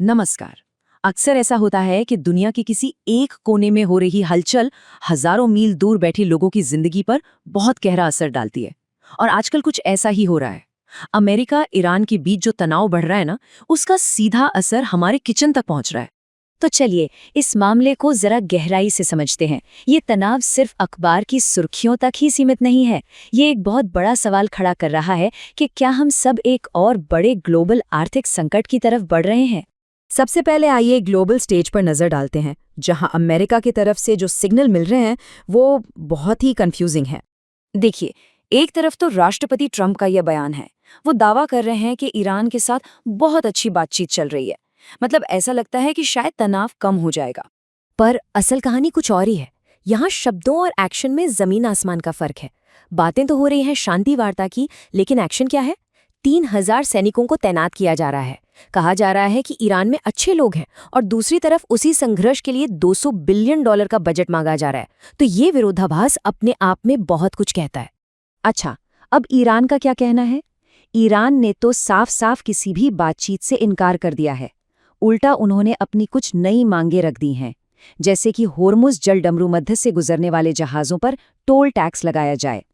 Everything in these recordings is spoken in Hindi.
नमस्कार। अक्सर ऐसा होता है कि दुनिया के किसी एक कोने में हो रही हलचल हजारों मील दूर बैठे लोगों की जिंदगी पर बहुत गहरा असर डालती है। और आजकल कुछ ऐसा ही हो रहा है। अमेरिका ईरान के बीच जो तनाव बढ़ रहा है ना, उसका सीधा असर हमारे किचन तक पहुंच रहा है। तो चलिए इस मामले को जरा गहराई से समझते हैं। ये तनाव सिर्फ अखबार की सुर्खियों तक ही सीमित नहीं है। ये एक बहुत बड़ा सवाल खड़ा कर रहा है कि क्या हम सब एक और बड़े ग्लोबल आर्थिक संकट की तरफ बढ़ रहे हैं। सबसे पहले आइए ग्लोबल स्टेज पर नजर डालते हैं, जहां अमेरिका की तरफ से जो सिग्नल मिल रहे हैं वो बहुत ही कंफ्यूजिंग है। देखिए, एक तरफ तो राष्ट्रपति ट्रंप का यह बयान है। वो दावा कर रहे हैं कि ईरान के साथ बहुत अच्छी बातचीत चल रही है। मतलब ऐसा लगता है कि शायद तनाव कम हो जाएगा। पर असल कहानी कुछ और ही है। यहाँ शब्दों और एक्शन में जमीन आसमान का फर्क है। बातें तो हो रही हैं शांति वार्ता की, लेकिन एक्शन क्या है? 3000 सैनिकों को तैनात किया जा रहा है। कहा जा रहा है कि ईरान में अच्छे लोग हैं और दूसरी तरफ उसी संघर्ष के लिए $200 बिलियन का बजट मांगा जा रहा है। तो ये विरोधाभास अपने आप में बहुत कुछ कहता है। अच्छा, अब ईरान का क्या कहना है? ईरान ने तो साफ साफ किसी भी बातचीत से इनकार कर दिया है। उल्टा उन्होंने अपनी कुछ नई मांगें रख दी हैं, जैसे कि होर्मुज जल डमरू मध्य से गुजरने वाले जहाज़ों पर टोल टैक्स लगाया जाए।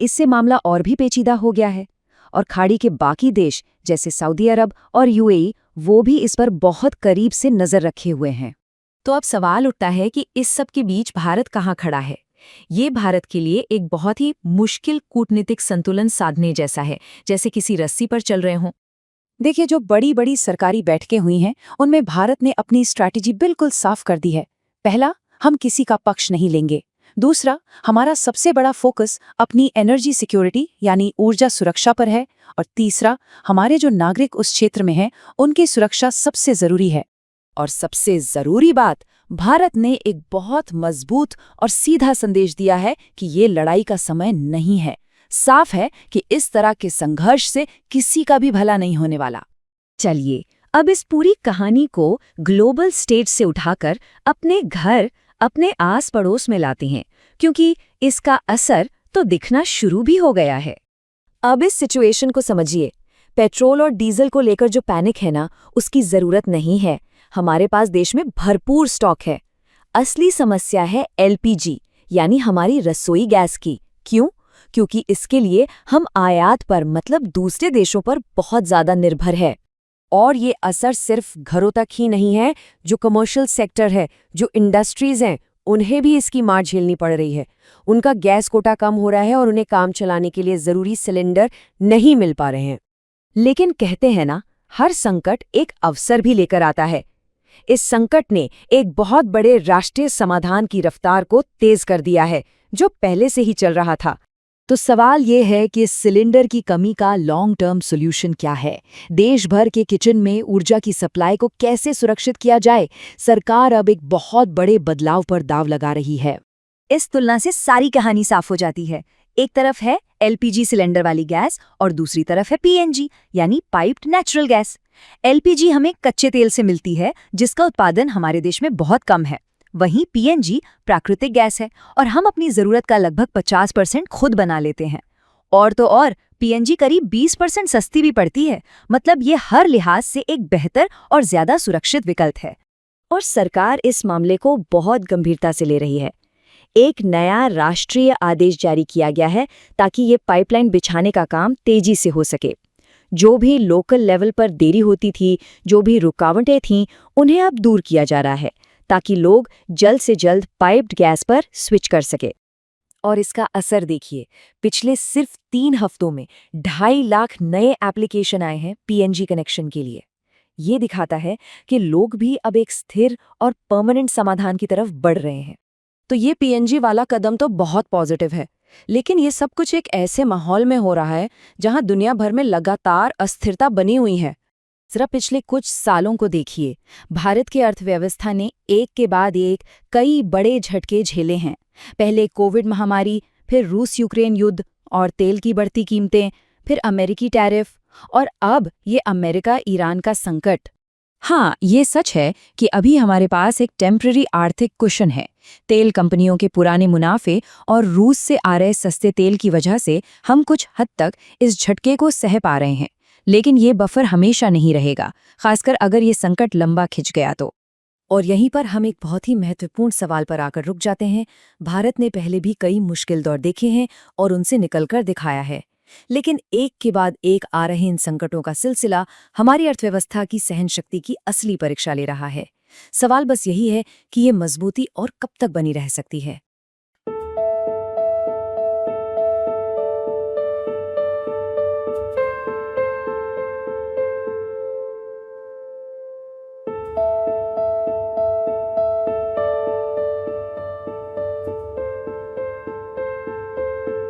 इससे मामला और भी पेचीदा हो गया है। और खाड़ी के बाकी देश जैसे सऊदी अरब और यूएई, वो भी इस पर बहुत करीब से नज़र रखे हुए हैं। तो अब सवाल उठता है कि इस सब के बीच भारत कहाँ खड़ा है? ये भारत के लिए एक बहुत ही मुश्किल कूटनीतिक संतुलन साधने जैसा है, जैसे किसी रस्सी पर चल रहे हों। देखिए, जो बड़ी बड़ी सरकारी बैठकें हुई हैं, उनमें भारत ने अपनी स्ट्रैटेजी बिल्कुल साफ कर दी है। पहला, हम किसी का पक्ष नहीं लेंगे। दूसरा, हमारा सबसे बड़ा फोकस अपनी एनर्जी सिक्योरिटी यानी ऊर्जा सुरक्षा पर है। और तीसरा, हमारे जो नागरिक उस क्षेत्र में हैं, उनकी सुरक्षा सबसे जरूरी है। और सबसे जरूरी बात, भारत ने एक बहुत मजबूत और सीधा संदेश दिया है कि ये लड़ाई का समय नहीं है। साफ है कि इस तरह के संघर्ष से किसी का भी भला नहीं होने वाला। चलिए अब इस पूरी कहानी को ग्लोबल स्टेज से उठाकर अपने घर, अपने आस पड़ोस में लाते हैं, क्योंकि इसका असर तो दिखना शुरू भी हो गया है। अब इस सिचुएशन को समझिए। पेट्रोल और डीजल को लेकर जो पैनिक है ना, उसकी जरूरत नहीं है। हमारे पास देश में भरपूर स्टॉक है। असली समस्या है एलपीजी यानी हमारी रसोई गैस की। क्यों? क्योंकि इसके लिए हम आयात पर मतलब दूसरे देशों पर बहुत ज्यादा निर्भर है। और ये असर सिर्फ घरों तक ही नहीं है, जो कमर्शियल सेक्टर है, जो इंडस्ट्रीज हैं, उन्हें भी इसकी मार झेलनी पड़ रही है। उनका गैस कोटा कम हो रहा है और उन्हें काम चलाने के लिए जरूरी सिलेंडर नहीं मिल पा रहे हैं। लेकिन कहते हैं ना, हर संकट एक अवसर भी लेकर आता है। इस संकट ने एक बहुत बड़े राष्ट्रीय समाधान की रफ्तार को तेज कर दिया है, जो पहले से ही चल रहा था। तो सवाल ये है कि सिलेंडर की कमी का लॉन्ग टर्म सॉल्यूशन क्या है? देश भर के किचन में ऊर्जा की सप्लाई को कैसे सुरक्षित किया जाए? सरकार अब एक बहुत बड़े बदलाव पर दांव लगा रही है। इस तुलना से सारी कहानी साफ हो जाती है। एक तरफ है एलपीजी सिलेंडर वाली गैस और दूसरी तरफ है पीएनजी यानी पाइप्ड नेचुरल गैस। एलपीजी हमें कच्चे तेल से मिलती है, जिसका उत्पादन हमारे देश में बहुत कम है। वहीं पीएनजी प्राकृतिक गैस है और हम अपनी जरूरत का लगभग 50% खुद बना लेते हैं। और तो और पीएनजी करीब 20% सस्ती भी पड़ती है। मतलब ये हर लिहाज से एक बेहतर और ज्यादा सुरक्षित विकल्प है। और सरकार इस मामले को बहुत गंभीरता से ले रही है। एक नया राष्ट्रीय आदेश जारी किया गया है ताकि ये पाइपलाइन बिछाने का काम तेजी से हो सके। जो भी लोकल लेवल पर देरी होती थी, जो भी रुकावटें थीं, उन्हें अब दूर किया जा रहा है ताकि लोग जल्द से जल्द पाइप्ड गैस पर स्विच कर सके। और इसका असर देखिए, पिछले सिर्फ 3 हफ्तों में 2.5 लाख नए एप्लीकेशन आए हैं पीएनजी कनेक्शन के लिए। ये दिखाता है कि लोग भी अब एक स्थिर और परमानेंट समाधान की तरफ बढ़ रहे हैं। तो ये पीएनजी वाला कदम तो बहुत पॉजिटिव है, लेकिन ये सब कुछ एक ऐसे माहौल में हो रहा है जहां दुनिया भर में लगातार अस्थिरता बनी हुई है। जरा पिछले कुछ सालों को देखिए। भारत की अर्थव्यवस्था ने एक के बाद एक कई बड़े झटके झेले हैं। पहले कोविड महामारी, फिर रूस यूक्रेन युद्ध और तेल की बढ़ती कीमतें, फिर अमेरिकी टैरिफ और अब ये अमेरिका ईरान का संकट। हाँ, ये सच है कि अभी हमारे पास एक टेम्पररी आर्थिक कुशन है। तेल कंपनियों के पुराने मुनाफे और रूस से आ रहे सस्ते तेल की वजह से हम कुछ हद तक इस झटके को सह पा रहे हैं। लेकिन ये बफर हमेशा नहीं रहेगा, खासकर अगर ये संकट लंबा खिंच गया तो। और यहीं पर हम एक बहुत ही महत्वपूर्ण सवाल पर आकर रुक जाते हैं। भारत ने पहले भी कई मुश्किल दौर देखे हैं और उनसे निकलकर दिखाया है, लेकिन एक के बाद एक आ रहे इन संकटों का सिलसिला हमारी अर्थव्यवस्था की सहनशक्ति की असली परीक्षा ले रहा है। सवाल बस यही है कि ये मजबूती और कब तक बनी रह सकती है।